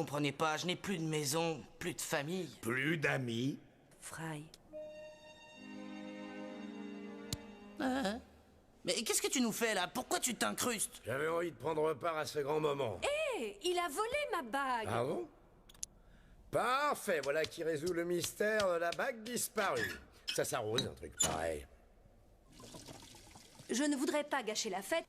comprenez pas, je n'ai plus de maison, plus de famille. Plus d'amis? Fry. Mais qu'est-ce que tu nous fais là? Pourquoi tu t'incrustes? J'avais envie de prendre part à ce grand moment. Hé, il a volé ma bague. Ah bon? Parfait, voilà qui résout le mystère de la bague disparue. Ça s'arrose, un truc pareil. Je ne voudrais pas gâcher la fête.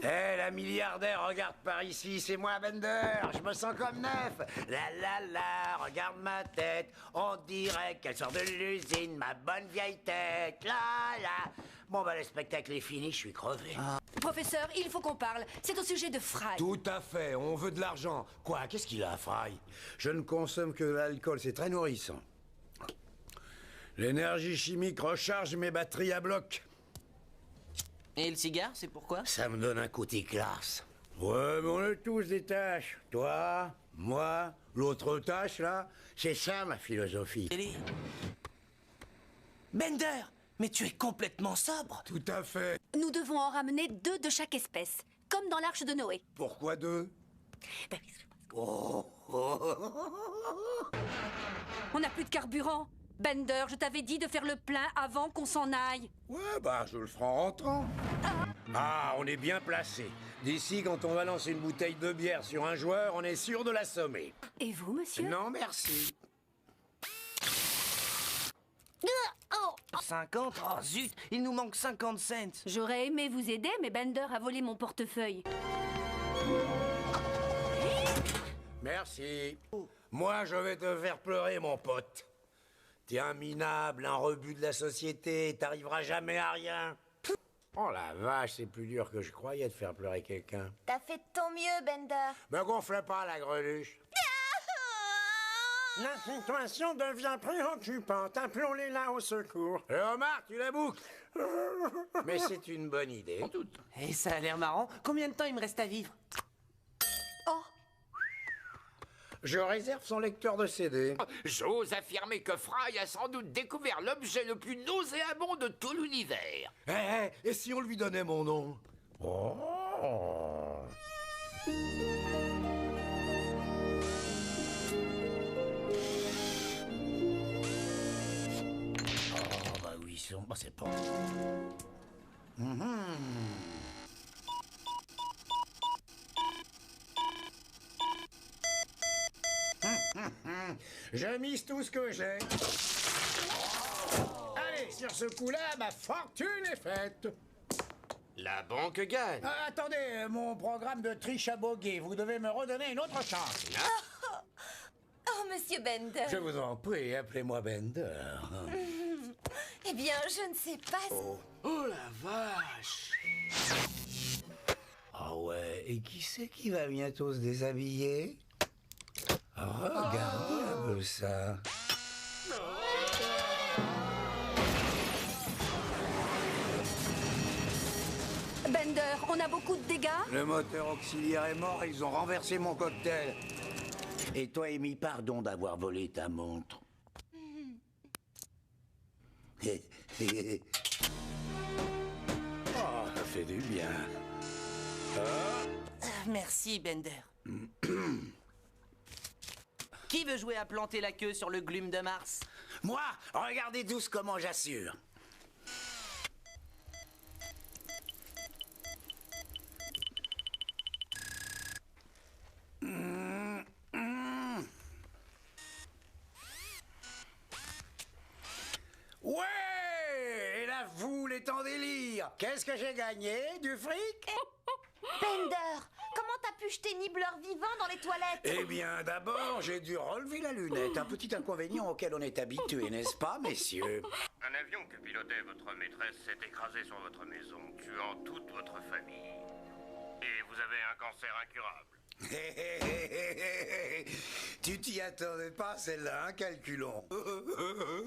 Hé, la milliardaire, regarde par ici, c'est moi, Bender. Je me sens comme neuf. La, regarde ma tête. On dirait qu'elle sort de l'usine, ma bonne vieille tête. La. Bon, bah, le spectacle est fini, je suis crevé. Professeur, il faut qu'on parle. C'est au sujet de Fry. Tout à fait, on veut de l'argent. Quoi, qu'est-ce qu'il a, Fry? Je ne consomme que de l'alcool, c'est très nourrissant. L'énergie chimique recharge mes batteries à bloc. Et le cigare, c'est pourquoi? Ça me donne un côté classe. Ouais, mais on a tous des tâches. Toi, moi, l'autre tâche, là. C'est ça, ma philosophie. Bender, mais tu es complètement sobre. Tout à fait. Nous devons en ramener 2 de chaque espèce, comme dans l'arche de Noé. Pourquoi 2? On n'a plus de carburant. Bender, je t'avais dit de faire le plein avant qu'on s'en aille. Ouais, bah, je le ferai en rentrant. Ah, on est bien placé. D'ici, quand on va lancer une bouteille de bière sur un joueur, on est sûr de l'assommer. Et vous, monsieur? Non, merci. 50? Oh zut, il nous manque 50 cents. J'aurais aimé vous aider, mais Bender a volé mon portefeuille. Merci. Moi, je vais te faire pleurer, mon pote. T'es un minable, un rebut de la société, t'arriveras jamais à rien. Oh la vache, c'est plus dur que je croyais de faire pleurer quelqu'un. T'as fait de ton mieux, Bender. Me gonfle pas, la greluche. La situation devient préoccupante. Appelons-les là au secours. Et Omar, tu la boucles. Mais c'est une bonne idée. Et ça a l'air marrant. Combien de temps il me reste à vivre? Oh, Je réserve son lecteur de CD. J'ose affirmer que Fry a sans doute découvert l'objet le plus nauséabond de tout l'univers. Et si on lui donnait mon nom? Oh. Oh, bah oui, c'est pas... Je mise tout ce que j'ai. Allez, sur ce coup-là, ma fortune est faite. La banque gagne. Attendez, mon programme de triche à boguer, vous devez me redonner une autre chance. Oh, monsieur Bender. Je vous en prie, appelez-moi Bender. Eh bien, je ne sais pas. Oh la vache. Ah ouais, et qui c'est qui va bientôt se déshabiller? Regardez un peu ça. Bender, on a beaucoup de dégâts? Le moteur auxiliaire est mort et ils ont renversé mon cocktail. Et toi, Amy, pardon d'avoir volé ta montre. Oh, ça fait du bien. Merci, Bender. Qui veut jouer à planter la queue sur le glume de Mars? Moi, regardez tous comment j'assure. Ouais! Et la foule est en délire. Qu'est-ce que j'ai gagné? Du fric? Bender, comment t'as pu jeter Nibbler vivant dans les toilettes? Eh bien, d'abord, j'ai dû relever la lunette. Un petit inconvénient auquel on est habitué, n'est-ce pas, messieurs? Un avion que pilotait votre maîtresse s'est écrasé sur votre maison, tuant toute votre famille. Et vous avez un cancer incurable. Tu t'y attendais pas, celle-là, hein, calculons.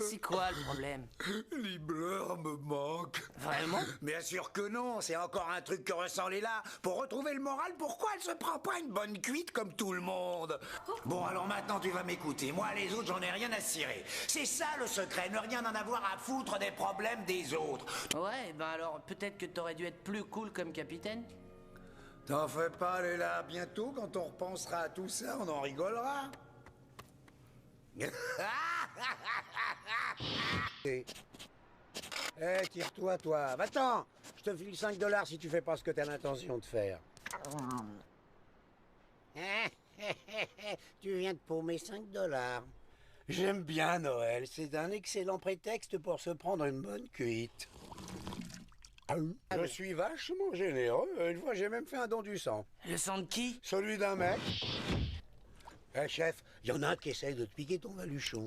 C'est quoi le problème? Nibbler me manque. Vraiment? Bien sûr que non, c'est encore un truc que ressent Léla. Pour retrouver le moral, pourquoi elle se prend pas une bonne cuite comme tout le monde? Bon, alors maintenant tu vas m'écouter. Moi, les autres, j'en ai rien à cirer. C'est ça le secret, ne rien en avoir à foutre des problèmes des autres. Ouais, ben alors peut-être que t'aurais dû être plus cool comme capitaine. T'en fais pas, Léla. Bientôt, quand on repensera à tout ça, on en rigolera. Tire-toi, toi. Va-t'en. Je te file 5 $ si tu fais pas ce que t'as l'intention de faire. Tu viens de paumer 5 $. J'aime bien Noël. C'est un excellent prétexte pour se prendre une bonne cuite. Je suis vachement généreux. Une fois, j'ai même fait un don du sang. Le sang de qui? Celui d'un mec. Eh, chef, il y en a un qui essaye de te piquer ton baluchon.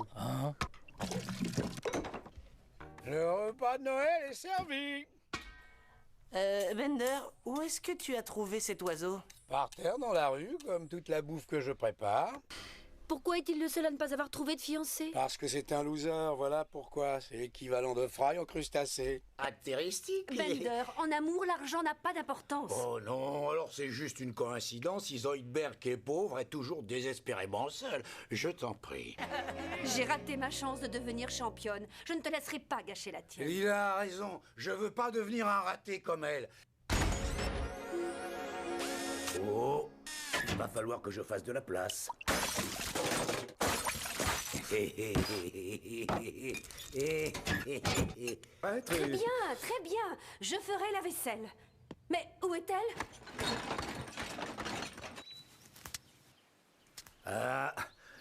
Le repas de Noël est servi. Bender, où est-ce que tu as trouvé cet oiseau? Par terre, dans la rue, comme toute la bouffe que je prépare. Pourquoi est-il le seul à ne pas avoir trouvé de fiancé? Parce que c'est un loser, voilà pourquoi. C'est l'équivalent de Fry en crustacé. Caractéristique. Bender, en amour, l'argent n'a pas d'importance. Oh non, alors c'est juste une coïncidence. Si Zoidberg est pauvre, est toujours désespérément seul. Je t'en prie. J'ai raté ma chance de devenir championne. Je ne te laisserai pas gâcher la tienne. Il a raison. Je veux pas devenir un raté comme elle. Oh, il va falloir que je fasse de la place. Très bien, très bien. Je ferai la vaisselle. Mais où est-elle? Ah,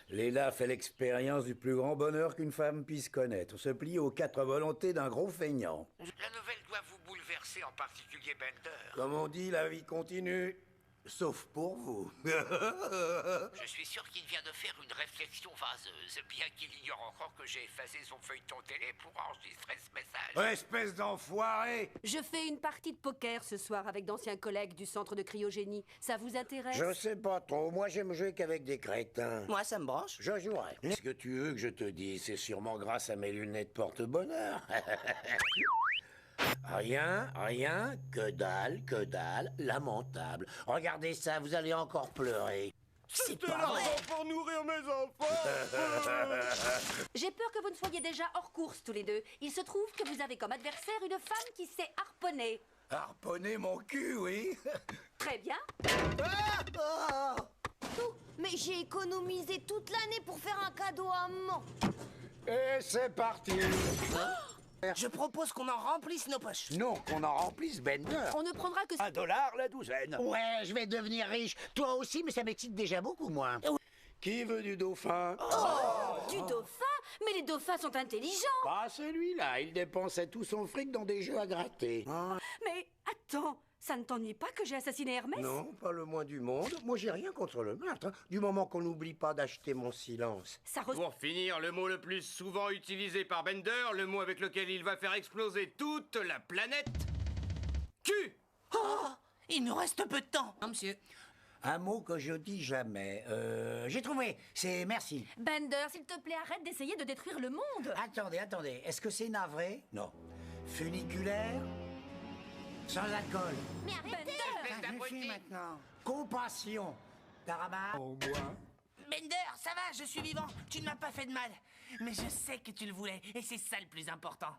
Léla fait l'expérience du plus grand bonheur qu'une femme puisse connaître. Se plier aux 4 volontés d'un gros feignant. La nouvelle doit vous bouleverser, en particulier Bender. Comme on dit, la vie continue. Sauf pour vous. Je suis sûr qu'il vient de faire une réflexion vaseuse, bien qu'il ignore encore que j'ai effacé son feuilleton télé pour enregistrer ce message. Espèce d'enfoiré! Je fais une partie de poker ce soir avec d'anciens collègues du centre de cryogénie. Ça vous intéresse? Je sais pas trop. Moi, j'aime jouer qu'avec des crétins. Moi, ça me branche. Je jouerai. Ce que tu veux que je te dise, c'est sûrement grâce à mes lunettes porte-bonheur. Rien, que dalle, lamentable. Regardez ça, vous allez encore pleurer. C'est pas vrai. pour nourrir mes enfants. J'ai peur que vous ne soyez déjà hors course tous les deux. Il se trouve que vous avez comme adversaire une femme qui sait harponner. Harponner mon cul, oui. Très bien. Mais j'ai économisé toute l'année pour faire un cadeau à maman. Et c'est parti. Je propose qu'on en remplisse nos poches. Non, qu'on en remplisse Bender. On ne prendra que... $1 la douzaine. Ouais, je vais devenir riche. Toi aussi, mais ça m'excite déjà beaucoup moins. Qui veut du dauphin? Du dauphin? Mais les dauphins sont intelligents. Pas celui-là, il dépensait tout son fric dans des jeux à gratter. Mais attends, ça ne t'ennuie pas que j'ai assassiné Hermès? Non, pas le moins du monde. Moi, j'ai rien contre le meurtre, hein, du moment qu'on n'oublie pas d'acheter mon silence. Ça Pour finir, le mot le plus souvent utilisé par Bender, le mot avec lequel il va faire exploser toute la planète. Cul. Oh, il nous reste peu de temps. Non, monsieur. Un mot que je dis jamais. J'ai trouvé, c'est merci. Bender, s'il te plaît, arrête d'essayer de détruire le monde. Attendez, est-ce que c'est navré? Non. Funiculaire? Sans alcool? Mais arrêtez! Bender! Ça suffit maintenant. Compassion. Tarama? Au moins. Bender, ça va, je suis vivant. Tu ne m'as pas fait de mal. Mais je sais que tu le voulais, et c'est ça le plus important.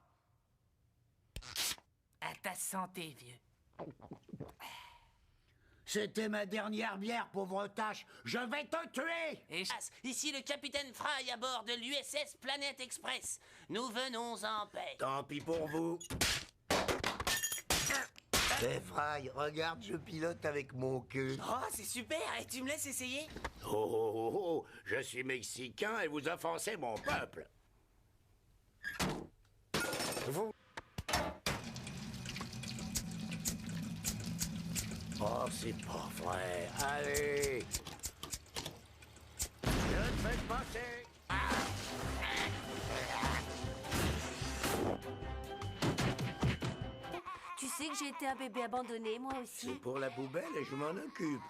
À ta santé, vieux. C'était ma dernière bière, pauvre tâche. Je vais te tuer! Et ici le capitaine Fry à bord de l'USS Planet Express. Nous venons en paix. Tant pis pour vous. Eh, Fry, regarde, je pilote avec mon cul. Oh, c'est super. Et tu me laisses essayer? Oh, je suis mexicain et vous offensez mon peuple. Vous... Oh, c'est pas vrai. Allez. Je te fais passer. Tu sais que j'ai été un bébé abandonné, moi aussi. C'est pour la poubelle et je m'en occupe.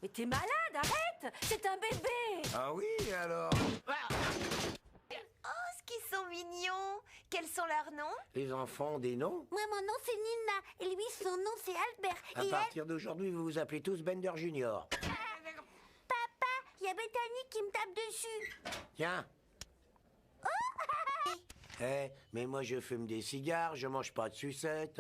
Mais t'es malade, arrête! C'est un bébé! Ah oui, alors? Oh, ce qu'ils sont mignons! Quels sont leurs noms? Les enfants ont des noms? Moi, mon nom c'est Nina, et lui, son nom c'est Albert. À partir d'aujourd'hui, vous vous appelez tous Bender Junior. Papa, il y a Bethany qui me tape dessus. Tiens. Mais moi je fume des cigares, je mange pas de sucettes.